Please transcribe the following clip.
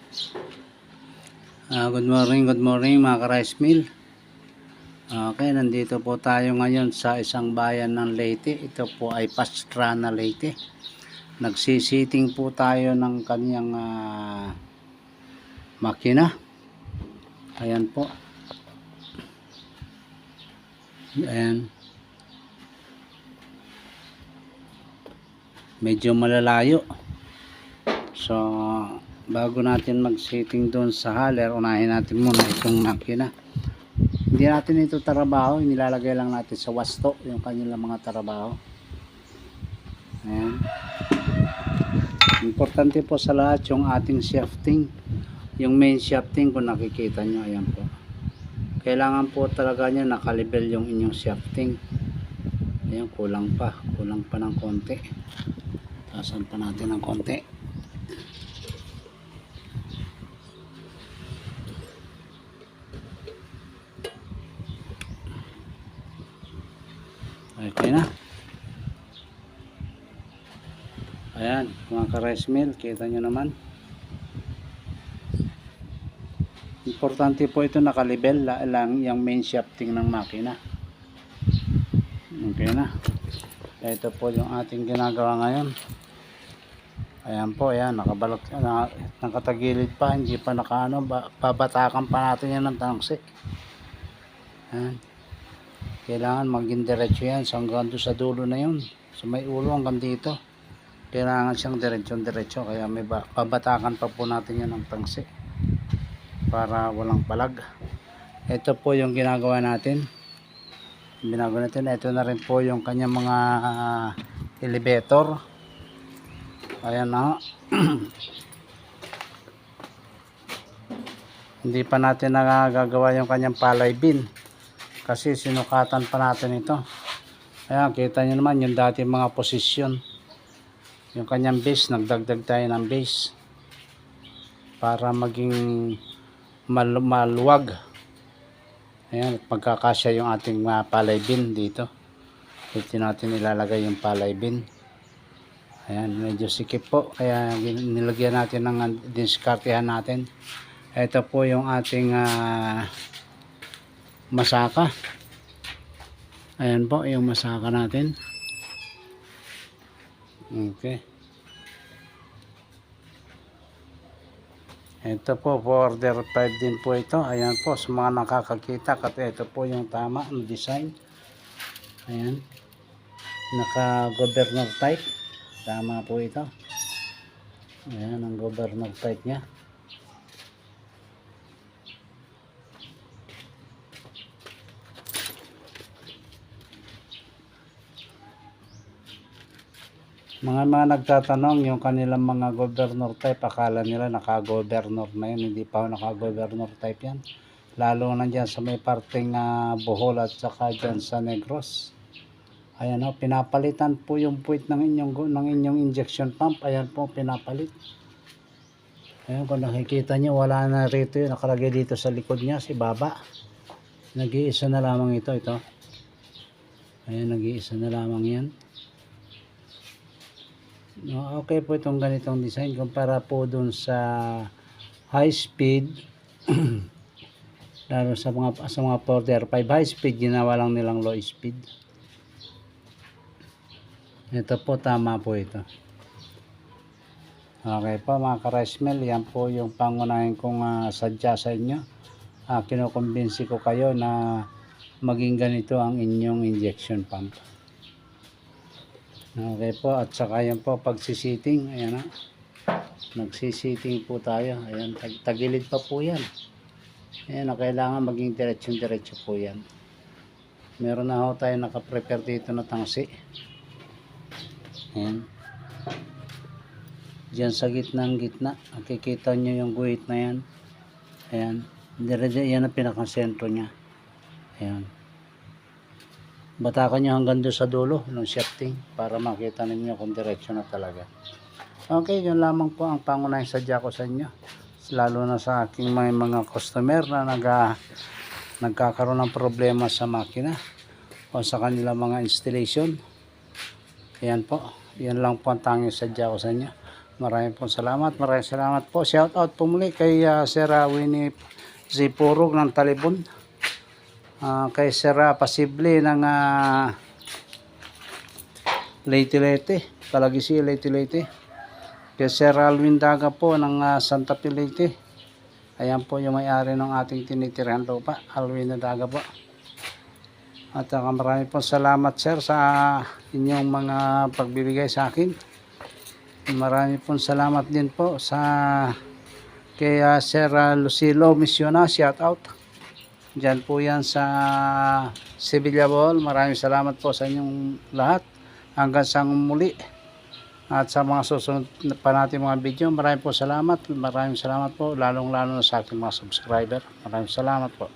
Good morning mga ka-rice mill. Okay, nandito po tayo ngayon sa isang bayan ng Leyte. Ito po ay Pastrana, Leyte. Nagsisiting po tayo ng kanyang makina. Ayan po. Ayan. Medyo malalayo. So, bago natin mag-setting doon sa haler, unahin natin muna itong makina. Hindi natin ito trabaho, nilalagay lang natin sa wasto yung kanilang mga trabaho. Ayan. Importante po sa lahat yung ating shafting, yung main shafting kung nakikita nyo. Ayan po, kailangan po talaga nyo nakalibel yung inyong shafting. Ayan, kulang pa ng konti. Tasan pa natin ng konti. Okay na. Ayan mga ka-rice mill, kita nyo naman. Importante po ito nakalibel lang yung main shafting ng makina. Okay na. Ito po yung ating ginagawa ngayon. Ayan po, ayan, nakabalot, nakatagilid pa, hindi pa nakaano, babatakan pa natin yan ng tangsik. Ayan. Kailangan maging diretso yan, so hanggang doon sa dulo na yun, so may ulo hanggang dito, kailangan siyang diretso, kaya may babatakan pa po natin yan ng tangsik para walang palag. Ito po yung ginagawa natin. Ito na rin po yung kanyang mga elevator. Ayan na. Hindi pa natin nagagawa yung kanyang palay bin kasi sinukatan pa natin ito. Ayan, kita nyo naman yung dati mga posisyon. Yung kanyang base, nagdagdag tayo ng base para maging maluwag. Ayan, at magkakasya yung ating palay bin dito. Dito natin ilalagay yung palay bin. Ayan, medyo sikip po, kaya nilagyan natin ng diskartehan natin. Ito po yung ating masaka. Ayan po yung masaka natin. Okay. Ito po, border 5 din po ito. Ayan po, sa mga nakakakita, kasi ito po yung tama ng design. Ayan, naka-governor type. Tama po ito. Ayan ang governor type nya. Mga nagtatanong yung kanilang mga governor type, akala nila naka-governor na yun. Hindi pa naka-governor type yan. Lalo na dyan sa may parting Bohol at saka dyan sa Negros. Ayan o, pinapalitan po yung puwit ng inyong injection pump. Ayan po, pinapalit. Ayan, kung nakikita nyo, wala na rito yun. Nakalagay dito sa likod niya, si baba. Nag-iisa na lamang ito. Ayan, nag-iisa na lamang yan. Okay po itong ganitong design kumpara po dun sa high speed. Lalo sa mga border 5 high speed, ginawa lang nilang low speed. Ito po, tama po ito. Okay po mga ka-rice mill, yan po yung pangunahin kong sadya sa inyo. Kinukumbinsi ko kayo na maging ganito ang inyong injection pump. Okay po, at saka yan po pagsisiting. Ayan na, nagsisiting po tayo. Ayan, tagilid pa po yan. Ayan na, kailangan maging diretso po yan. Meron na ho tayo nakaprepare dito na tangsi. Ayan, dyan sa gitna, nakikita nyo yung guhit na yan. Ayan, yan ang pinakasentro nya. Ayan, batakan nyo hanggang doon sa dulo ng shafting para makita ninyo kung diretso na talaga. Okay, yun lamang po ang pangunahing sadya ko sa inyo, lalo na sa aking mga customer na nagkakaroon ng problema sa makina o sa kanila mga installation. Ayan po, yan lang po ang tanging sadya ko sa inyo. Maraming po salamat. Maraming salamat po. Shout out po muli kay Sir Winnie Zipurog ng Talibon. Kay Sir Pasible ng Leyte-Leyte. Palagisi Leyte-Leyte. Kay Sir Alwin Daga po ng Santa Fe Leyte. Ayan po yung may-ari ng ating tinitirahan lupa. Alwin Daga po. At maraming po salamat sir sa inyong mga pagbibigay sa akin. Maraming po salamat din po sa kay Sir Lucilo Misiona, shout out. Diyan po yan sa Sevilla Bohol. Maraming salamat po sa inyong lahat. Hanggang sa muli. At sa mga susunod pa natin mga video, maraming po salamat. Maraming salamat po, lalong-lalo na sa aking mga subscriber. Maraming salamat po.